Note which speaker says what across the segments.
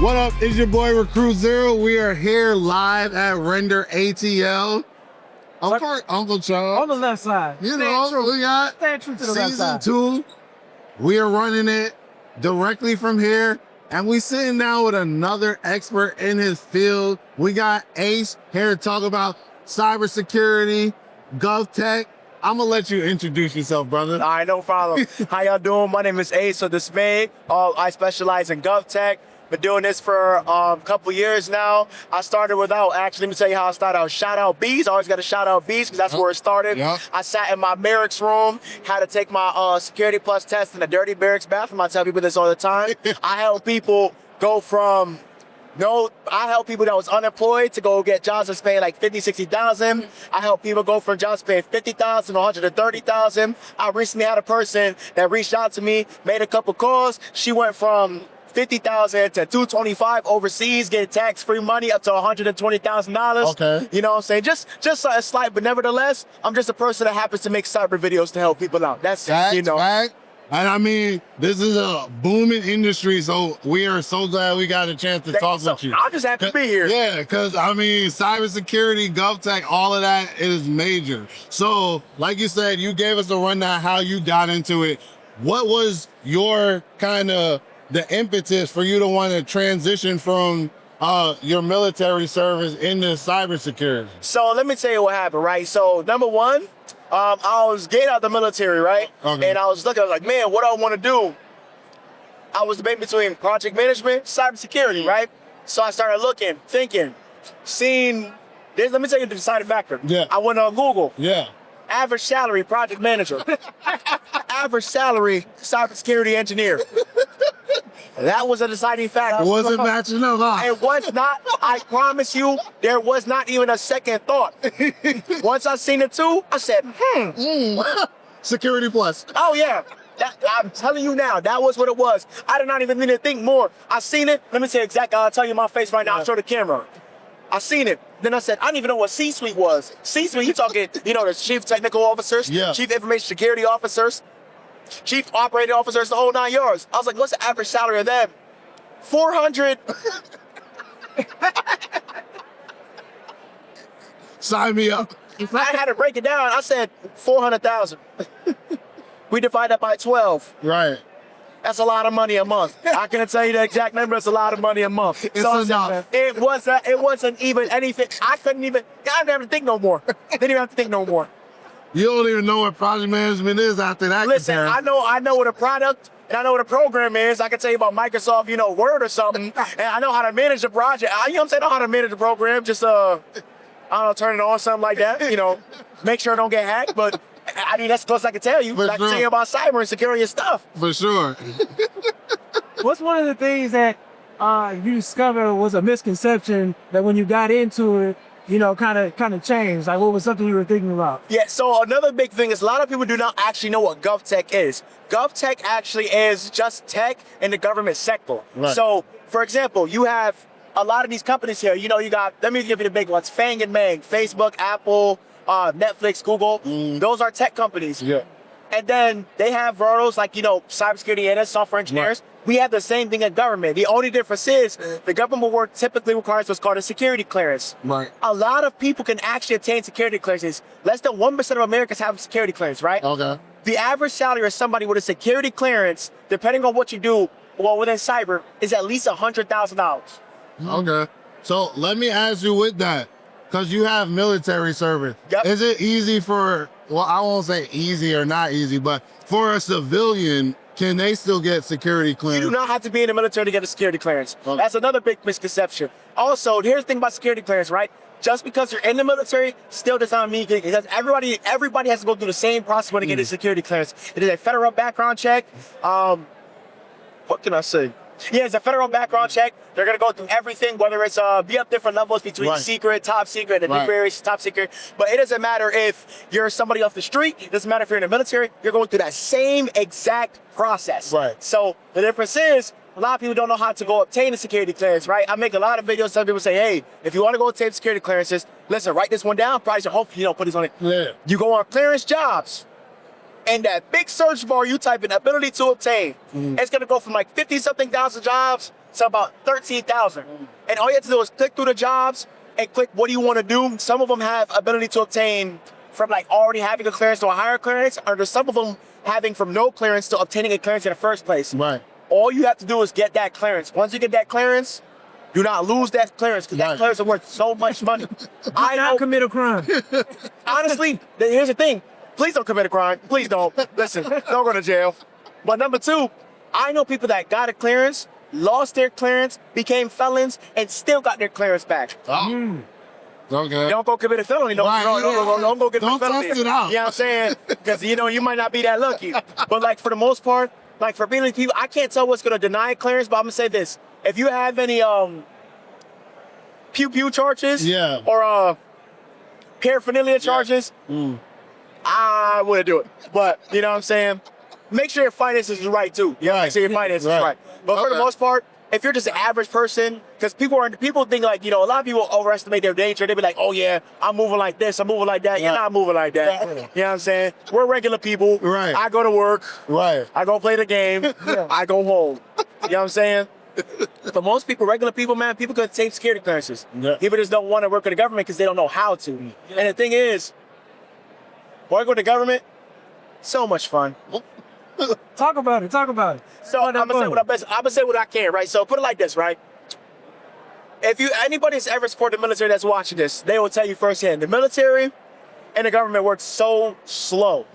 Speaker 1: What up? It's your boy Recruit Zero. We are here live at Render ATL. Of course, Uncle Charles.
Speaker 2: On the left side.
Speaker 1: You know, we got
Speaker 2: Stay true to the left
Speaker 1: season
Speaker 2: side.
Speaker 1: 2. We are running it directly from here. And we sitting down with another expert in his field. We got Ace here to talk about cybersecurity, GovTech. I'm gonna let you introduce yourself, brother.
Speaker 3: All right, no problem. How y'all doing? My name is Ace of Dismay. I specialize in GovTech. Been doing this for a couple years now. I started without, actually, let me tell you how I started out. Shout out Bees. I always got to shout out Bees because that's where it started.
Speaker 1: Yep.
Speaker 3: I sat in my barracks room, had to take my Security Plus test in a dirty barracks bathroom. I tell people this all the time. I help people go from I help people that was unemployed to go get jobs that's paying like 50, 60,000. I help people go from jobs paying 50,000 to 130,000. I recently had a person that reached out to me, made a couple calls. She went from 50,000 to 225 overseas, getting tax-free money up to $120,000.
Speaker 1: Okay.
Speaker 3: You know what I'm saying? Just a slight, but nevertheless, I'm just a person that happens to make cyber videos to help people out. That's
Speaker 1: Fact,
Speaker 3: you know.
Speaker 1: fact. And I mean, this is a booming industry, so we are so glad we got a chance to talk with you.
Speaker 3: I'm just happy to be here.
Speaker 1: Yeah, because I mean, cybersecurity, GovTech, all of that is major. So, like you said, you gave us a rundown how you got into it. What was your kind of the impetus for you to want to transition from your military service into cybersecurity?
Speaker 3: So let me tell you what happened, right? So number one, I was getting out of the military, right?
Speaker 1: Okay.
Speaker 3: And I was looking, I was like, man, what do I want to do? I was debating between project management, cybersecurity, right? So I started looking, thinking, seeing, let me tell you the deciding factor.
Speaker 1: Yeah.
Speaker 3: I went on Google.
Speaker 1: Yeah.
Speaker 3: Average salary, project manager. Average salary, cybersecurity engineer. That was a deciding factor.
Speaker 1: It wasn't matching up, huh?
Speaker 3: It was not, I promise you, there was not even a second thought. Once I seen the two, I said,
Speaker 1: Security Plus.
Speaker 3: oh yeah. I'm telling you now, that was what it was. I did not even need to think more. I seen it, let me say exactly, I'll tell you my face right now, I'll show the camera. I seen it. Then I said, I didn't even know what C-suite was. C-suite, you talking, the chief technical officers,
Speaker 1: Yeah.
Speaker 3: chief information security officers, chief operating officers, the whole 9 yards. I was like, what's the average salary of them? 400.
Speaker 1: Sign me up.
Speaker 3: I had to break it down. I said 400,000. We divide that by 12.
Speaker 1: Right.
Speaker 3: That's a lot of money a month. I can't tell you the exact number. It's a lot of money a month.
Speaker 1: It's enough.
Speaker 3: It wasn't even anything. I didn't have to think no more. Didn't even have to think no more.
Speaker 1: You don't even know what project management is after that.
Speaker 3: Listen,
Speaker 1: comparison.
Speaker 3: I know what a product and I know what a program is. I can tell you about Microsoft, Word or something. And I know how to manage the project. You know what I'm saying? I know how to manage the program. Just I don't know, turn it on, something like that. Make sure it don't get hacked. But I mean, that's the closest I can tell you.
Speaker 1: For
Speaker 3: I can
Speaker 1: sure.
Speaker 3: tell you about cyber and security and stuff.
Speaker 1: For sure.
Speaker 2: What's one of the things that you discovered was a misconception that when you got into it, kind of changed? Like, what was something you were thinking about?
Speaker 3: Yeah, so another big thing is a lot of people do not actually know what GovTech is. GovTech actually is just tech in the government sector.
Speaker 1: Right.
Speaker 3: So, for example, you have a lot of these companies here. You got, let me give you the big ones, Fang and Mang, Facebook, Apple, Netflix, Google. Those are tech companies.
Speaker 1: Yeah.
Speaker 3: And then they have verticals like, cybersecurity analysts, software engineers.
Speaker 1: Right.
Speaker 3: We have the same thing in government. The only difference is the government work typically requires what's called a security clearance.
Speaker 1: Right.
Speaker 3: A lot of people can actually obtain security clearances. Less than 1% of Americans have a security clearance, right?
Speaker 1: Okay.
Speaker 3: The average salary of somebody with a security clearance, depending on what you do, within cyber, is at least $100,000.
Speaker 1: Okay. So let me ask you with that, because you have military service.
Speaker 3: Yep.
Speaker 1: Is it easy for, well, I won't say easy or not easy, but for a civilian, can they still get security
Speaker 3: You
Speaker 1: clearance?
Speaker 3: do not have to be in the military to get a security clearance.
Speaker 1: Okay.
Speaker 3: That's another big misconception. Also, here's the thing about security clearance, right? Just because you're in the military still does not mean, because everybody has to go through the same process when they get a security clearance. It is a federal background check. What can I say? Yeah, it's a federal background check. They're gonna go through everything, whether it's be up different levels between
Speaker 1: Right.
Speaker 3: secret, top secret, and
Speaker 1: Right.
Speaker 3: various top secret. But it doesn't matter if you're somebody off the street. It doesn't matter if you're in the military. You're going through that same exact process.
Speaker 1: Right.
Speaker 3: So the difference is a lot of people don't know how to go obtain a security clearance, right? I make a lot of videos. Some people say, hey, if you want to go obtain security clearances, listen, write this one down. Probably should hopefully put this on it.
Speaker 1: Yeah.
Speaker 3: You go on clearance jobs. And that big search bar, you type in ability to obtain. It's gonna go from like 50-something thousand jobs to about 13,000. And all you have to do is click through the jobs and click what do you want to do. Some of them have ability to obtain from like already having a clearance to a higher clearance, or there's some of them having from no clearance to obtaining a clearance in the first place.
Speaker 1: Right.
Speaker 3: All you have to do is get that clearance. Once you get that clearance, do not lose that clearance, because that clearance is worth so much money.
Speaker 2: I not commit a crime.
Speaker 3: Honestly, here's the thing. Please don't commit a crime. Please don't. Listen, don't go to jail. But number two, I know people that got a clearance, lost their clearance, became felons, and still got their clearance back.
Speaker 1: Oh. Okay.
Speaker 3: Don't go commit a felony. Don't go get a felony.
Speaker 1: Test it out.
Speaker 3: You know what I'm saying? Because, you might not be that lucky. But, like, for the most part, like, for being people, I can't tell what's going to deny clearance, but I'm going to say this. If you have any pew-pew charges or paraphernalia charges, I wouldn't do it. But, you know what I'm saying? Make sure your finances is right, too. Make sure your finances is right. But for the most part, if you're just an average person, because people think like, a lot of people overestimate their danger. They be like, oh yeah, I'm moving like this, I'm moving like that. You're not moving like that. You know what I'm saying? We're regular people.
Speaker 1: Right.
Speaker 3: I go to work.
Speaker 1: Right.
Speaker 3: I go play the game. I go home. You know what I'm saying? But most people, regular people, man, people could take security clearances. People just don't want to work with the government because they don't know how to. And the thing is, working with the government, so much fun.
Speaker 2: Talk about it.
Speaker 3: So I'm gonna say what I can, right? So put it like this, right? If anybody that's ever supported the military that's watching this, they will tell you firsthand, the military and the government works so slow.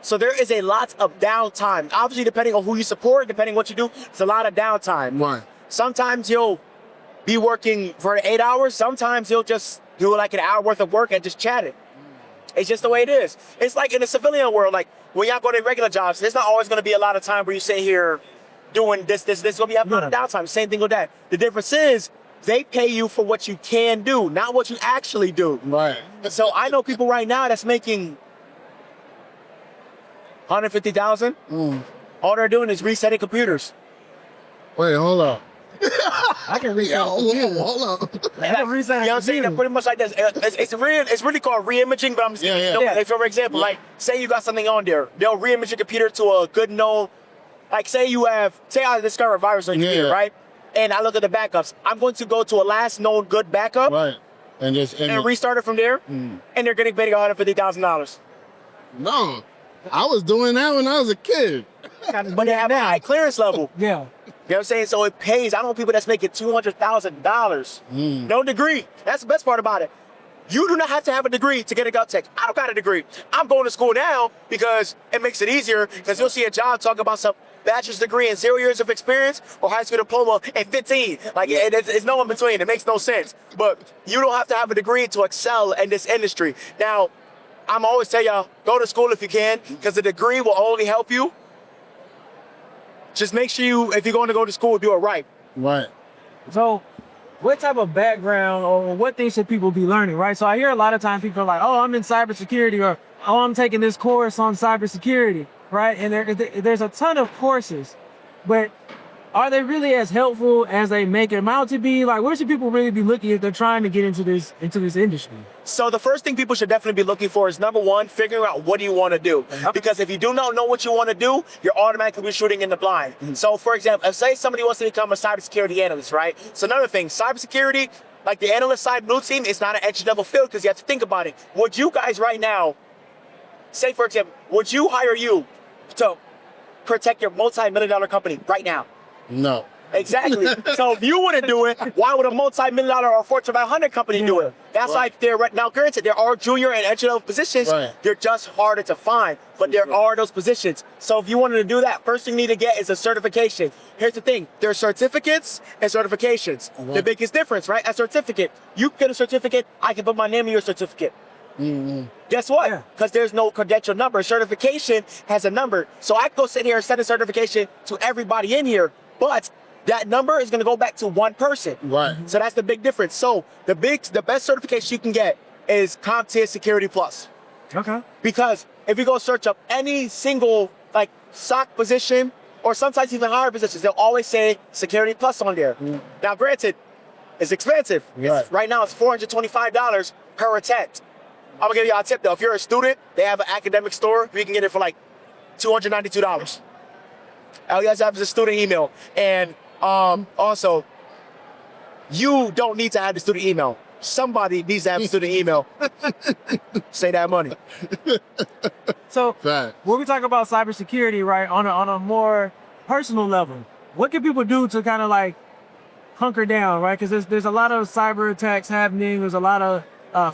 Speaker 3: So there is a lot of downtime. Obviously, depending on who you support, depending on what you do, it's a lot of downtime.
Speaker 1: Right.
Speaker 3: Sometimes you'll be working for 8 hours. Sometimes you'll just do like an hour worth of work and just chat it. It's just the way it is. It's like in the civilian world, like when y'all go to regular jobs, there's not always gonna be a lot of time where you sit here doing this. Gonna be a lot of downtime. Same thing with that. The difference is they pay you for what you can do, not what you actually do.
Speaker 1: Right.
Speaker 3: So I know people right now that's making 150,000. All they're doing is resetting computers.
Speaker 1: Wait, hold up.
Speaker 2: I can reset.
Speaker 1: Hold on.
Speaker 3: You know what I'm saying? They're pretty much like this. It's really called re-imaging, but I'm just like, for example, like say you got something on there, they'll re-image your computer to a good known, like say I discover a virus on your computer, right? And I look at the backups. I'm going to go to a last known good backup,
Speaker 1: right, and
Speaker 3: restart it from there, and they're getting paid $150,000.
Speaker 1: No, I was doing that when I was a kid.
Speaker 3: But they have a high clearance level.
Speaker 2: Yeah.
Speaker 3: You know what I'm saying? So it pays. I know people that's making $200,000. No degree. That's the best part about it. You do not have to have a degree to get a GovTech. I don't got a degree. I'm going to school now because it makes it easier, because you'll see a job talk about some bachelor's degree and 0 years of experience or high school diploma and 15. Like it's no in between. It makes no sense. But you don't have to have a degree to excel in this industry. Now, I'm always tell y'all, go to school if you can, because the degree will only help you. Just make sure if you're going to go to school, do it right.
Speaker 1: Right.
Speaker 2: So what type of background or what things should people be learning, right? So I hear a lot of times people are like, oh, I'm in cybersecurity, or oh, I'm taking this course on cybersecurity, right? And there's a ton of courses, but are they really as helpful as they make them out to be? Like, where should people really be looking if they're trying to get into this industry?
Speaker 3: So the first thing people should definitely be looking for is, number one, figuring out what do you want to do. Because if you do not know what you want to do, you're automatically shooting in the blind. So for example, if say somebody wants to become a cybersecurity analyst, right? So another thing, cybersecurity, like the analyst side blue team, it's not an entry-level field, because you have to think about it. Would you guys right now, say for example, would you hire you to protect your multi-million-dollar company right now?
Speaker 1: No.
Speaker 3: Exactly. So if you wouldn't do it, why would a multi-million-dollar or Fortune 500 company do it? That's like now granted, there are junior and entry-level positions. They're just harder to find, but there are those positions. So if you wanted to do that, first thing you need to get is a certification. Here's the thing, there's certificates and certifications. The biggest difference, right? A certificate, you get a certificate, I can put my name in your certificate. Guess what? Because there's no credential number. Certification has a number. So I can go sit here and send a certification to everybody in here, but that number is going to go back to one person.
Speaker 1: Right.
Speaker 3: So that's the big difference. So the best certification you can get is CompTIA Security Plus.
Speaker 2: Okay.
Speaker 3: Because if you go search up any single like SOC position, or sometimes even higher positions, they'll always say Security Plus on there. Now granted, it's expensive. Right now it's $425 per attempt. I'm gonna give y'all a tip though. If you're a student, they have an academic store. You can get it for like $292. All you guys have is a student email. And also, you don't need to have the student email. Somebody needs to have a student email. Say that money.
Speaker 2: So
Speaker 1: Fact.
Speaker 2: when we talk about cybersecurity, right, on a more personal level, what can people do to kind of like hunker down, right? Because there's a lot of cyber attacks happening. There's a lot of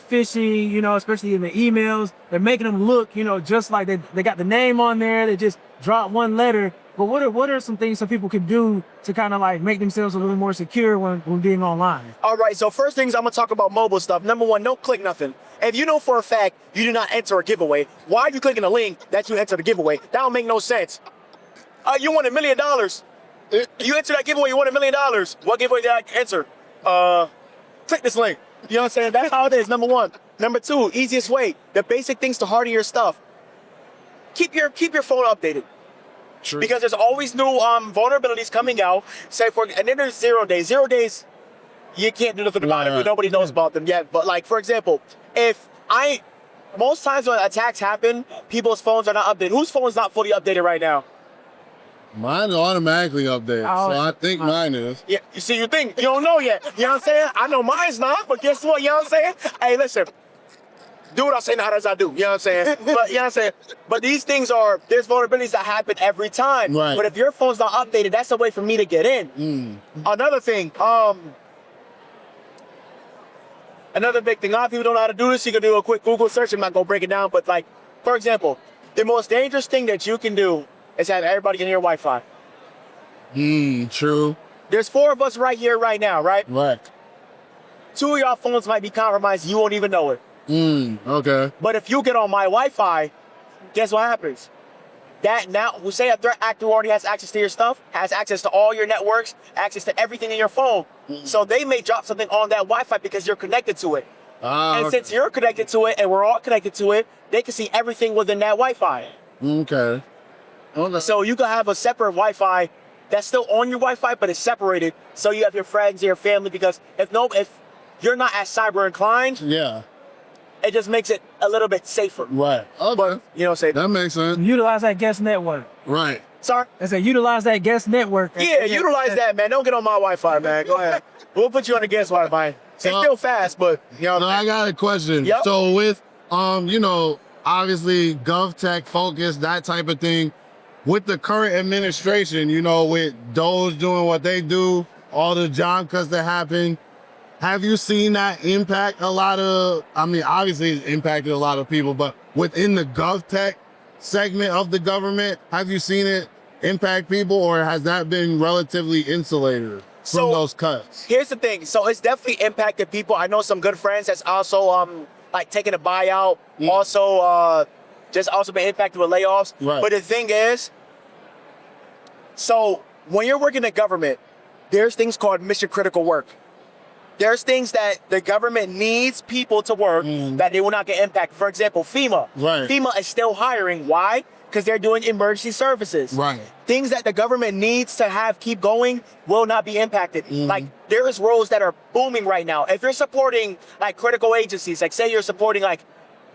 Speaker 2: phishing, you know, especially in the emails. They're making them look, you know, just like they got the name on there. They just drop one letter. But what are some things that people can do to kind of like make themselves a little more secure when being online?
Speaker 3: All right, so first things I'm gonna talk about mobile stuff. Number one, don't click nothing. If you know for a fact you do not enter a giveaway, why are you clicking a link that you entered a giveaway? That don't make no sense. You won $1 million. You entered that giveaway, you won $1 million. What giveaway did I enter? Click this link. You know what I'm saying? That's how it is, number one. Number two, easiest way, the basic things to harden your stuff. Keep your phone updated.
Speaker 1: True.
Speaker 3: Because there's always new vulnerabilities coming out. And then there's 0 days. 0 days, you can't do nothing about it. Nobody knows about them yet. But like, for example, most times when attacks happen, people's phones are not updated. Whose phone is not fully updated right now?
Speaker 1: Mine automatically updates, so I think mine is.
Speaker 3: Yeah, you see, you don't know yet. You know what I'm saying? I know mine's not, but guess what? You know what I'm saying? Hey, listen. Do what I say, not as I do. You know what I'm saying? But you know what I'm saying? But these things there's vulnerabilities that happen every time.
Speaker 1: Right.
Speaker 3: But if your phone's not updated, that's a way for me to get in. Another thing, another big thing, a lot of people don't know how to do this. You can do a quick Google search. I'm not gonna break it down, but like, for example, the most dangerous thing that you can do is have everybody in your Wi-Fi.
Speaker 1: True.
Speaker 3: There's 4 of us right here, right now, right?
Speaker 1: Right.
Speaker 3: 2 of y'all phones might be compromised. You won't even know it.
Speaker 1: Okay.
Speaker 3: But if you get on my Wi-Fi, guess what happens? That now, say a threat actor already has access to your stuff, has access to all your networks, access to everything in your phone. So they may drop something on that Wi-Fi because you're connected to it. And since you're connected to it and we're all connected to it, they can see everything within that Wi-Fi.
Speaker 1: Okay.
Speaker 3: So you can have a separate Wi-Fi that's still on your Wi-Fi, but it's separated. So you have your friends, your family, because if you're not as cyber inclined,
Speaker 1: Yeah.
Speaker 3: it just makes it a little bit safer.
Speaker 1: Right. Okay.
Speaker 3: You know what I'm saying?
Speaker 1: That makes sense.
Speaker 2: Utilize that guest network.
Speaker 1: Right.
Speaker 3: Sorry?
Speaker 2: I said utilize that guest network.
Speaker 3: Yeah, utilize that, man. Don't get on my Wi-Fi, man. Go ahead. We'll put you on the guest Wi-Fi. It's still fast, but you know.
Speaker 1: So I got a question.
Speaker 3: Yep.
Speaker 1: So with you know, obviously GovTech focus, that type of thing, with the current administration, you know, with those doing what they do, all the job cuts that happen, have you seen that impact a lot of, I mean, obviously it's impacted a lot of people, but within the GovTech segment of the government, have you seen it impact people, or has that been relatively insulated from those cuts?
Speaker 3: Here's the thing. So it's definitely impacted people. I know some good friends that's also like taking a buyout, also just also been impacted with layoffs.
Speaker 1: Right.
Speaker 3: But the thing is, so when you're working in government, there's things called mission critical work. There's things that the government needs people to work that they will not get impacted. For example, FEMA.
Speaker 1: Right.
Speaker 3: FEMA is still hiring. Why? Because they're doing emergency services.
Speaker 1: Right.
Speaker 3: Things that the government needs to keep going will not be impacted. Like, there is roles that are booming right now. If you're supporting like critical agencies, like say you're supporting like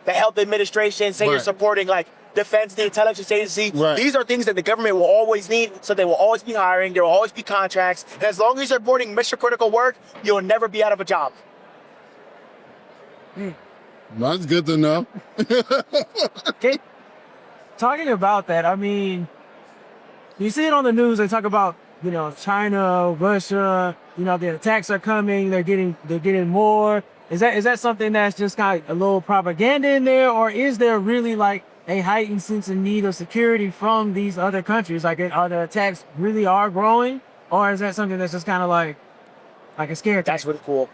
Speaker 3: the health administration, say you're supporting like defense, the intelligence agency, these are things that the government will always need, so they will always be hiring, there will always be contracts, and as long as you're supporting mission critical work, you'll never be out of a job.
Speaker 1: That's good to know.
Speaker 2: Okay. Talking about that, I mean, you see it on the news, they talk about, you know, China, Russia, you know, the attacks are coming, they're getting more. Is that something that's just kind of a little propaganda in there, or is there really like a heightened sense of need of security from these other countries? Like, are the attacks really growing, or is that something that's just kind of like a scare attack?
Speaker 3: That's really cool.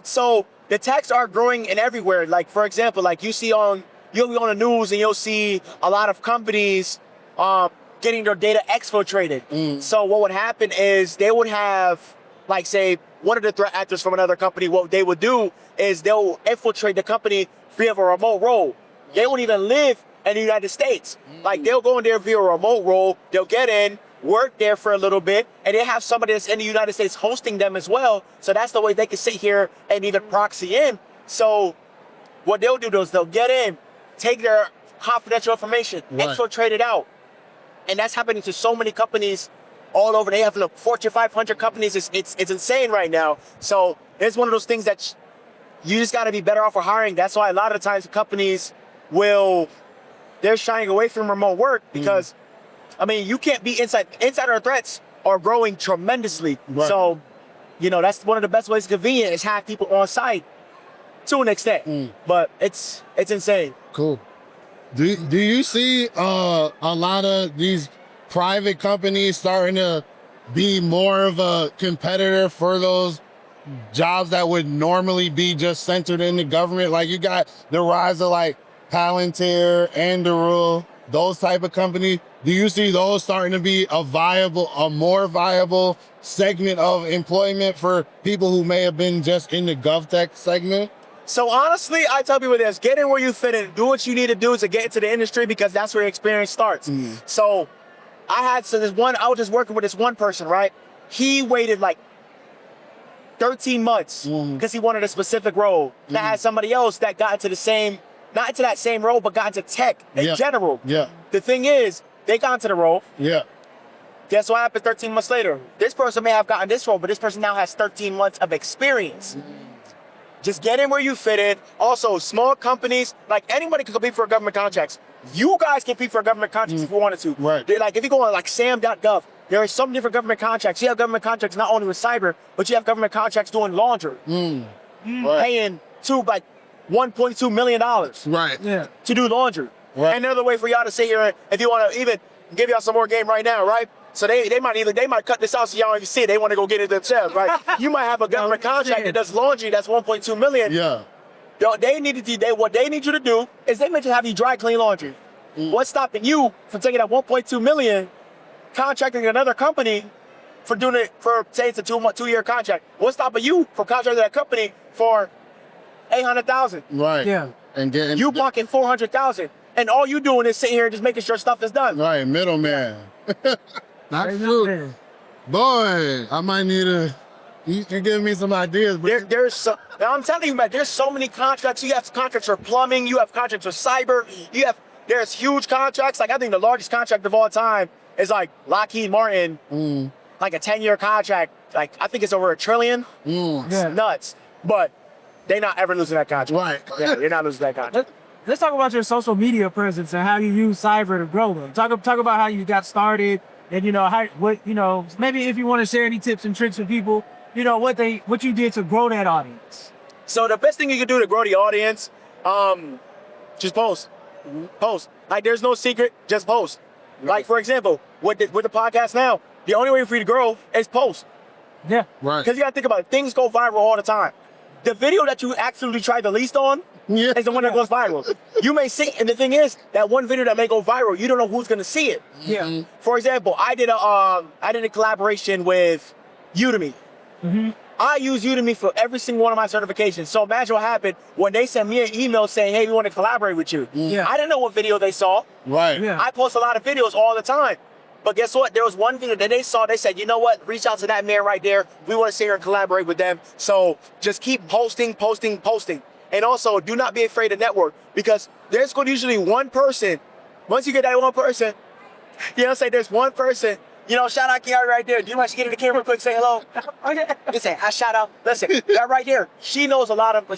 Speaker 3: So the attacks are growing in everywhere. Like, for example, like you'll be on the news and you'll see a lot of companies getting their data exfiltrated. So what would happen is they would have, like, say, one of the threat actors from another company, what they would do is they'll infiltrate the company via a remote role. They won't even live in the United States. Like, they'll go in there via a remote role, they'll get in, work there for a little bit, and they have somebody that's in the United States hosting them as well. So that's the way they can sit here and even proxy in. So what they'll do is they'll get in, take their confidential information, exfiltrate it out, And that's happening to so many companies all over. They have Fortune 500 companies. It's insane right now. So it's one of those things that you just got to be better off with hiring. That's why a lot of the times companies they're shying away from remote work because, I mean, you can't be inside. Insider threats are growing tremendously. Right. So, that's one of the best ways to convenient is have people on site to an extent. But it's insane.
Speaker 1: Cool. Do you see a lot of these private companies starting to be more of a competitor for those jobs that would normally be just centered in the government? Like you got the rise of like Palantir, Anduril, those type of companies. Do you see those starting to be a more viable segment of employment for people who may have been just in the GovTech segment?
Speaker 3: So honestly, I tell people this: get in where you fit in, do what you need to do to get into the industry because that's where your experience starts. So I was just working with this one person, right? He waited like 13 months because he wanted a specific role. And I had somebody else that got into not into that same role, but got into tech in general. Yeah. The thing is, they got into the role. Yeah. Guess what happened 13 months later? This person may have gotten this role, but this person now has 13 months of experience. Just get in where you fit in. Also, small companies, like anybody can compete for government contracts. You guys can compete for government contracts if you wanted to. Right. Like if you go on like sam.gov, there are some different government contracts. You have government contracts not only with cyber, but you have government contracts doing laundry. Paying $1.2 million. Right. Yeah. To do laundry. Right. Another way for y'all to sit here, if you want to even give y'all some more game right now, right? So they might cut this out so y'all don't even see it. They want to go get it themselves, right? You might have a government contract that does laundry that's $1.2 million. Yeah. What they need you to do is they meant to have you dry clean laundry. What's stopping you from taking that $1.2 million, contracting another company for doing it for, say it's a 2-year contract? What's stopping you from contracting that company for $800,000? Right. Yeah. And getting you blocking $400,000, and all you doing is sitting here just making sure stuff is done. Right, middleman. That's true. Boy, I might need you can give me some ideas. I'm telling you, man, there's so many contracts. You have contracts for plumbing, you have contracts for cyber, there's huge contracts. Like I think the largest contract of all time is like Lockheed Martin, like a 10-year contract. Like I think it's over $1 trillion. It's nuts. But they're not ever losing that contract. Right. Yeah, you're not losing that contract.
Speaker 2: Let's talk about your social media presence and how you use cyber to grow them. Talk about how you got started and maybe if you want to share any tips and tricks with people, what you did to grow that audience.
Speaker 3: So the best thing you can do to grow the audience, just post. Post. Like there's no secret, just post. Right. Like for example, with the podcast now, the only way for you to grow is post. Yeah. Right. Because you gotta think about it, things go viral all the time. The video that you actually try the least on is the one that goes viral. You may see, and the thing is, that one video that may go viral, you don't know who's gonna see it. Yeah. For example, I did a collaboration with Udemy. I use Udemy for every single one of my certifications. So imagine what happened when they sent me an email saying, "Hey, we want to collaborate with you." Yeah. I didn't know what video they saw. Right. Yeah. I post a lot of videos all the time. But guess what? There was one video that they saw. They said, you know what? Reach out to that man right there. We want to sit here and collaborate with them. So just keep posting. And also, do not be afraid to network because there's going to usually one person. Once you get that one person, there's one person. Shout out Kiara right there. Do you want to get in the camera quick? Say hello. Just say hi, shout out. Listen, that right here. She knows a lot of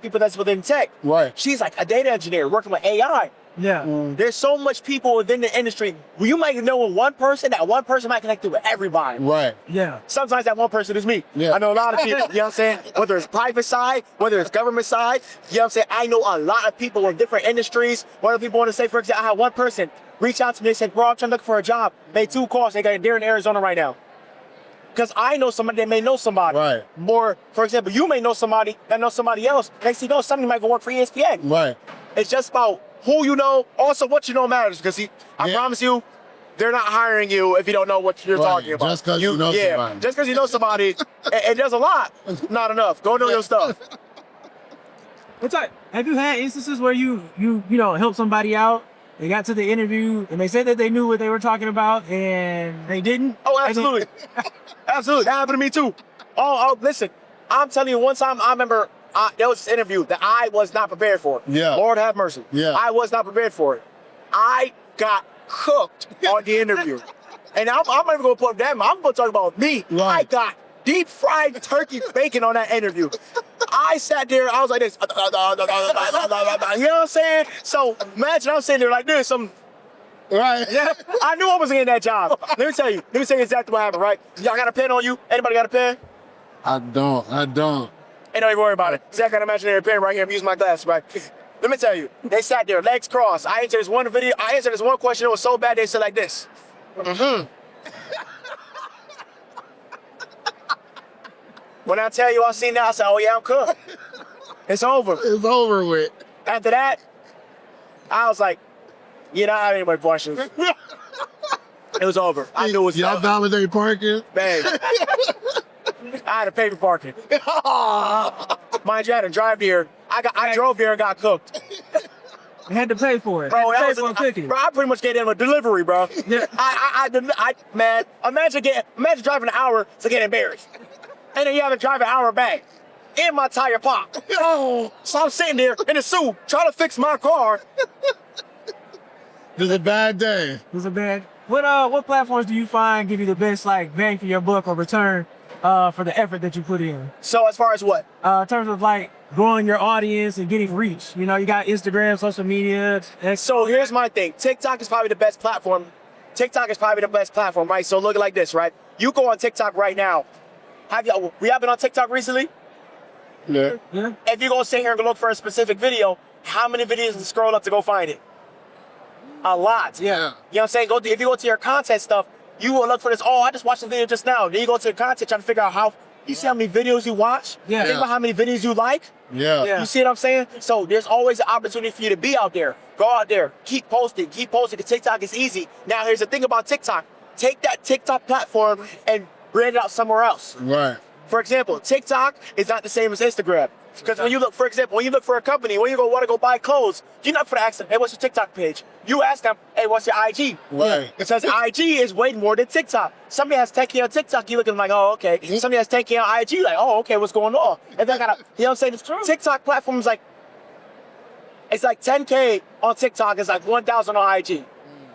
Speaker 3: people that's within tech. Right. She's like a data engineer working with AI. Yeah. There's so much people within the industry. You might know one person. That one person might connect with everybody. Right. Yeah. Sometimes that one person is me. Yeah. I know a lot of people. You know what I'm saying? Whether it's private side, whether it's government side. You know what I'm saying? I know a lot of people in different industries. Whether people want to say, for example, I had one person reach out to me and said, "Bro, I'm trying to look for a job." Made 2 calls. They're in Arizona right now. Because I know somebody that may know somebody. Right. More, for example, you may know somebody that knows somebody else. Next thing you know, somebody might go work for ESPN. Right. It's just about who you know. Also, what you know matters. Because I promise you, they're not hiring you if you don't know what you're talking about. Just because you know somebody. Just because you know somebody, and there's a lot. Not enough. Go know your stuff.
Speaker 2: Have you had instances where you help somebody out? They got to the interview and they said that they knew what they were talking about and they didn't?
Speaker 3: Oh, absolutely. Absolutely. That happened to me too. Oh, listen, I'm telling you, one time I remember there was this interview that I was not prepared for. Yeah. Lord have mercy. Yeah. I was not prepared for it. I got cooked on the interview. And I'm not even gonna put them, I'm gonna talk about me.
Speaker 1: Right.
Speaker 3: I got deep fried turkey bacon on that interview. I sat there, I was like this, you know what I'm saying? So imagine I'm sitting there like this,
Speaker 1: Right.
Speaker 3: yeah, I knew I wasn't getting that job. Let me tell you exactly what happened, right? Y'all got a pen on you? Anybody got a pen?
Speaker 1: I don't.
Speaker 3: Ain't don't even worry about it. See, I got an imaginary pen right here. I'm using my glasses, right? Let me tell you, they sat there, legs crossed. I answered this one question, it was so bad, they said like this. When I tell you I seen that, I said, oh yeah, I'm cooked. It's over.
Speaker 1: It's over with.
Speaker 3: After that, I was like, you don't have any more questions. It was over. I knew it was
Speaker 1: Y'all
Speaker 3: over.
Speaker 1: validate parking?
Speaker 3: Man. I had to pay for parking. Mind you, I had to drive there. I drove there and got cooked.
Speaker 2: You had to pay for it.
Speaker 3: Bro,
Speaker 2: Pay for a cookie.
Speaker 3: I pretty much gave them a delivery, bro.
Speaker 2: Yeah.
Speaker 3: Man, imagine driving an hour to get embarrassed. And then you have to drive an hour back. In my tire popped. Oh, so I'm sitting there in the suit trying to fix my car.
Speaker 1: It was a bad day.
Speaker 2: It was a bad. What platforms do you find give you the best like bang for your buck or return for the effort that you put in?
Speaker 3: So as far as what?
Speaker 2: In terms of like growing your audience and getting reach. You know, you got Instagram, social media.
Speaker 3: So here's my thing. TikTok is probably the best platform. Right? So look like this, right? You go on TikTok right now. We have been on TikTok recently?
Speaker 1: Yeah.
Speaker 2: Yeah.
Speaker 3: If you go sit here and go look for a specific video, how many videos to scroll up to go find it? A lot.
Speaker 1: Yeah.
Speaker 3: You know what I'm saying? If you go to your content stuff, you will look for this. Oh, I just watched the video just now. Then you go to your content trying to figure out you see how many videos you watch?
Speaker 2: Yeah.
Speaker 3: Think about how many videos you like?
Speaker 1: Yeah.
Speaker 2: Yeah.
Speaker 3: You see what I'm saying? So there's always an opportunity for you to be out there. Go out there, keep posting, because TikTok is easy. Now here's the thing about TikTok. Take that TikTok platform and brand it out somewhere else.
Speaker 1: Right.
Speaker 3: For example, TikTok is not the same as Instagram. Because when you look, for example, when you look for a company, when you want to go buy clothes, you're not going to ask them, hey, what's your TikTok page? You ask them, hey, what's your IG?
Speaker 1: Right.
Speaker 3: Because IG is way more than TikTok. Somebody has 10K on TikTok, you're looking like, oh, okay. Somebody has 10K on IG, like, oh, okay, what's going on? And then you know what I'm saying? It's true. TikTok platform is like, it's like 10K on TikTok, it's like 1,000 on IG.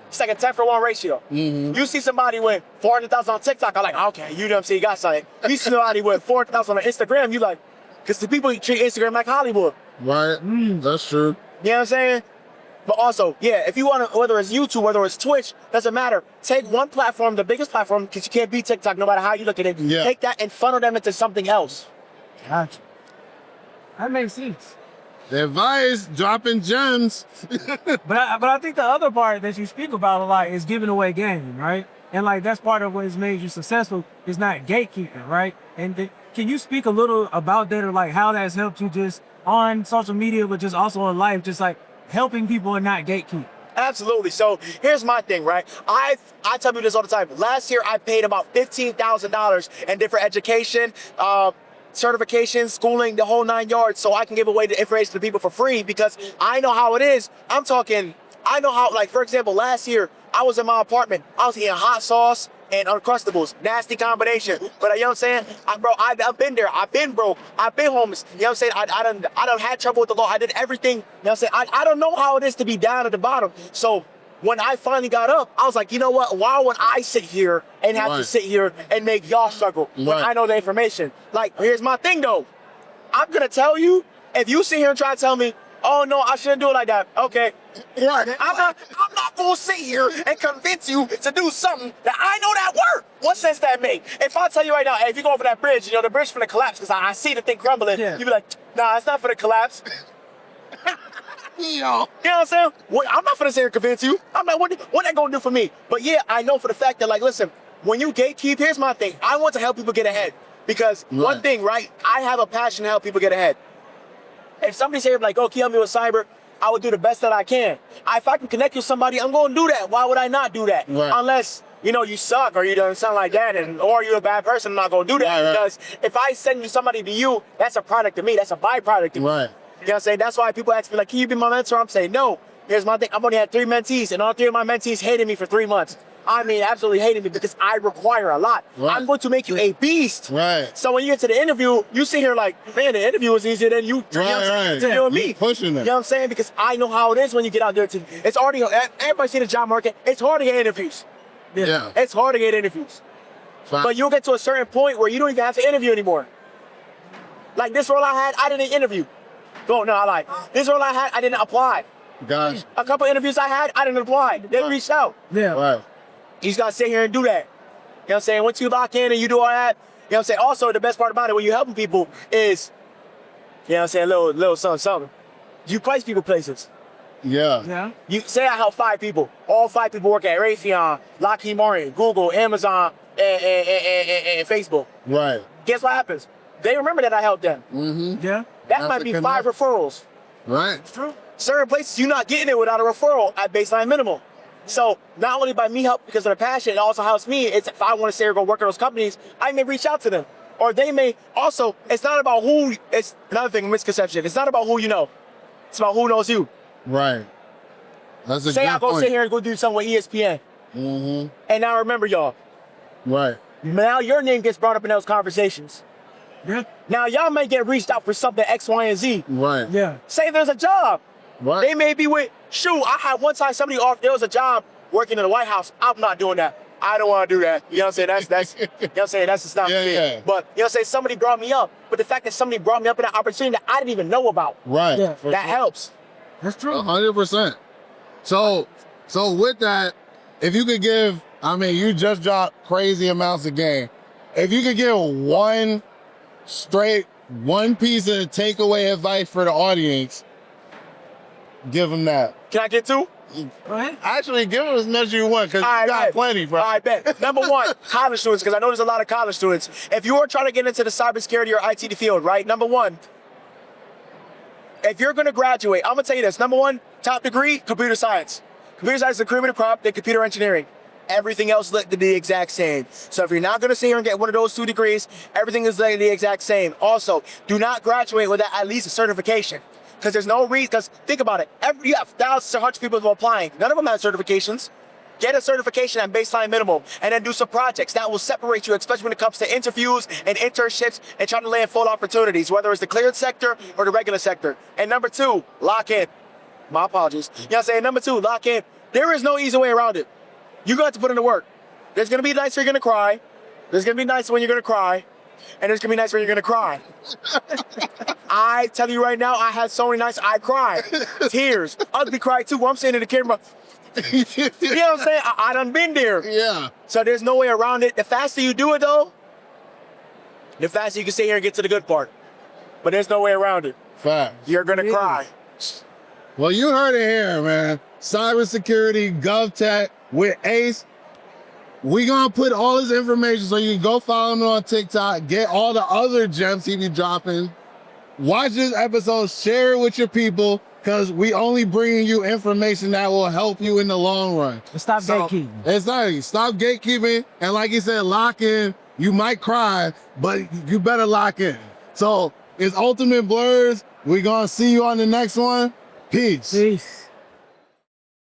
Speaker 3: It's like a 10-for-1 ratio.
Speaker 1: Mm-hmm.
Speaker 3: You see somebody with 400,000 on TikTok, I'm like, okay, you know what I'm saying, you got something. You see somebody with 400,000 on Instagram, you like, because the people treat Instagram like Hollywood.
Speaker 1: Right. That's true.
Speaker 3: You know what I'm saying? But also, yeah, if you want to, whether it's YouTube, whether it's Twitch, doesn't matter. Take one platform, the biggest platform, because you can't beat TikTok no matter how you look at it.
Speaker 1: Yeah.
Speaker 3: Take that and funnel them into something else.
Speaker 2: Gotcha. That makes sense.
Speaker 1: The advice, dropping gems.
Speaker 2: But I think the other part that you speak about a lot is giving away game, right? And like that's part of what has made you successful is not gatekeeping, right? And can you speak a little about that or like how that's helped you just on social media, but just also in life, just like helping people and not gatekeep?
Speaker 3: Absolutely. So here's my thing, right? I tell people this all the time. Last year, I paid about $15,000 in different education, certifications, schooling, the whole 9 yards, so I can give away the information to people for free because I know how it is. I know how, like, for example, last year, I was in my apartment. I was eating hot sauce and Uncrustables. Nasty combination. But you know what I'm saying? I've been there. I've been broke. I've been homeless. You know what I'm saying? I done had trouble with the law. I did everything. You know what I'm saying? I don't know how it is to be down at the bottom. So when I finally got up, I was like, you know what? Why would I sit here and have to sit here and make y'all struggle when I know the information? Like, here's my thing, though. I'm going to tell you, if you sit here and try to tell me, oh, no, I shouldn't do it like that. Okay. Right. I'm not going to sit here and convince you to do something that I know that work. What sense that make? If I tell you right now, hey, if you go over that bridge, you know, the bridge finna collapse because I see the thing crumbling, you be like, nah, it's not for the collapse. You know what I'm saying? I'm not finna sit here and convince you. I'm like, what that gonna do for me? But yeah, I know for the fact that, like, listen, when you gatekeep, here's my thing. I want to help people get ahead. Because one thing, right? I have a passion to help people get ahead. If somebody's here like, oh, can you help me with cyber? I would do the best that I can. If I can connect you with somebody, I'm gonna do that. Why would I not do that? Right. Unless, you know, you suck or you don't sound like that or you're a bad person, I'm not gonna do that. Because if I send you somebody to you, that's a product of me. That's a byproduct of me. Right. You know what I'm saying? That's why people ask me, like, can you be my mentor? I'm saying, no. Here's my thing. I've only had 3 mentees, and all 3 of my mentees hated me for 3 months. I mean, absolutely hating me because I require a lot.
Speaker 1: Right.
Speaker 3: I'm going to make you a beast.
Speaker 1: Right.
Speaker 3: So when you get to the interview, you sit here like, man, the interview was easier than you.
Speaker 1: Right.
Speaker 3: To doing me.
Speaker 1: You pushing it.
Speaker 3: You know what I'm saying? Because I know how it is when you get out there. It's already, everybody see the job market. It's hard to get interviews.
Speaker 1: Yeah.
Speaker 3: It's hard to get interviews.
Speaker 1: Fact.
Speaker 3: But you'll get to a certain point where you don't even have to interview anymore. Like this role I had, I didn't interview. No, I lied. This role I had, I didn't apply.
Speaker 1: Gosh.
Speaker 3: A couple interviews I had, I didn't apply. They reached out.
Speaker 2: Yeah.
Speaker 1: Right.
Speaker 3: You just gotta sit here and do that. You know what I'm saying? Once you lock in and you do all that, you know what I'm saying? Also, the best part about it when you're helping people is, you know what I'm saying, little something. You place people places.
Speaker 1: Yeah.
Speaker 2: Yeah.
Speaker 3: You say I help 5 people. All 5 people work at Raytheon, Lockheed Martin, Google, Amazon, and Facebook.
Speaker 1: Right.
Speaker 3: Guess what happens? They remember that I helped them.
Speaker 1: Mm-hmm.
Speaker 2: Yeah.
Speaker 3: That
Speaker 1: That's
Speaker 3: might
Speaker 1: a
Speaker 3: be
Speaker 1: connect.
Speaker 3: 5 referrals.
Speaker 1: Right.
Speaker 3: True. Certain places you're not getting it without a referral at baseline minimum. So not only by me help because of the passion, it also helps me. It's if I want to say or go work at those companies, I may reach out to them. Or they may also, it's not about who, it's another thing, misconception. It's not about who you know. It's about who knows you.
Speaker 1: Right. That's a
Speaker 3: Say
Speaker 1: good
Speaker 3: I go
Speaker 1: point.
Speaker 3: sit here and go do something with ESPN.
Speaker 1: Mm-hmm.
Speaker 3: And now remember y'all,
Speaker 1: Right.
Speaker 3: now your name gets brought up in those conversations.
Speaker 2: Yeah.
Speaker 3: Now y'all may get reached out for something X, Y, and Z.
Speaker 1: Right.
Speaker 2: Yeah.
Speaker 3: Say there's a job.
Speaker 1: Right.
Speaker 3: They may be with, I had one time somebody offered, there was a job working in the White House. I'm not doing that. I don't want to do that. You know what I'm saying? That's you know what I'm saying? That's just not
Speaker 1: Yeah,
Speaker 3: me.
Speaker 1: yeah.
Speaker 3: But you know what I'm saying? Somebody brought me up. But the fact that somebody brought me up in an opportunity that I didn't even know about,
Speaker 1: Right.
Speaker 2: Yeah.
Speaker 3: that helps.
Speaker 2: That's true.
Speaker 1: 100%. So with that, if you could give, I mean, you just dropped crazy amounts of game. If you could give one piece of takeaway advice for the audience, give them that.
Speaker 3: Can I get 2?
Speaker 2: Go ahead.
Speaker 1: Actually, give them as much as you want, because you got plenty, bro.
Speaker 3: I bet. Number 1, college students, because I know there's a lot of college students. If you are trying to get into the cybersecurity or IT field, right? Number 1, if you're going to graduate, I'm going to tell you this. Number 1, top degree, computer science. Computer science is a cream of the crop, then computer engineering. Everything else looked to be the exact same. So if you're not going to sit here and get one of those 2 degrees, everything is like the exact same. Also, do not graduate without at least a certification. Because there's no reason, because think about it. You have thousands of hundreds of people who are applying. None of them have certifications. Get a certification at baseline minimum and then do some projects. That will separate you, especially when it comes to interviews and internships and trying to land full opportunities, whether it's the cleared sector or the regular sector. And number 2, lock in. My apologies. You know what I'm saying? Number 2, lock in. There is no easy way around it. You're going to have to put in the work. There's going to be nights where you're going to cry. There's going to be nights when you're going to cry. And there's going to be nights where you're going to cry. I tell you right now, I had so many nights I cried. Tears. Ugly cry too. I'm saying to the camera, you know what I'm saying? I done been there.
Speaker 1: Yeah.
Speaker 3: So there's no way around it. The faster you do it though, the faster you can sit here and get to the good part. But there's no way around it.
Speaker 1: Facts.
Speaker 3: You're going to cry.
Speaker 1: Well, you heard it here, man. Cybersecurity, GovTech with Ace. We gonna put all his information so you can go follow him on TikTok, get all the other gems he be dropping. Watch this episode, share it with your people, because we only bringing you information that will help you in the long run.
Speaker 2: Stop gatekeeping.
Speaker 1: Exactly. Stop gatekeeping. And like he said, lock in. You might cry, but you better lock in. So it's Ultimate Blerds. We gonna see you on the next one. Peace.
Speaker 2: Peace.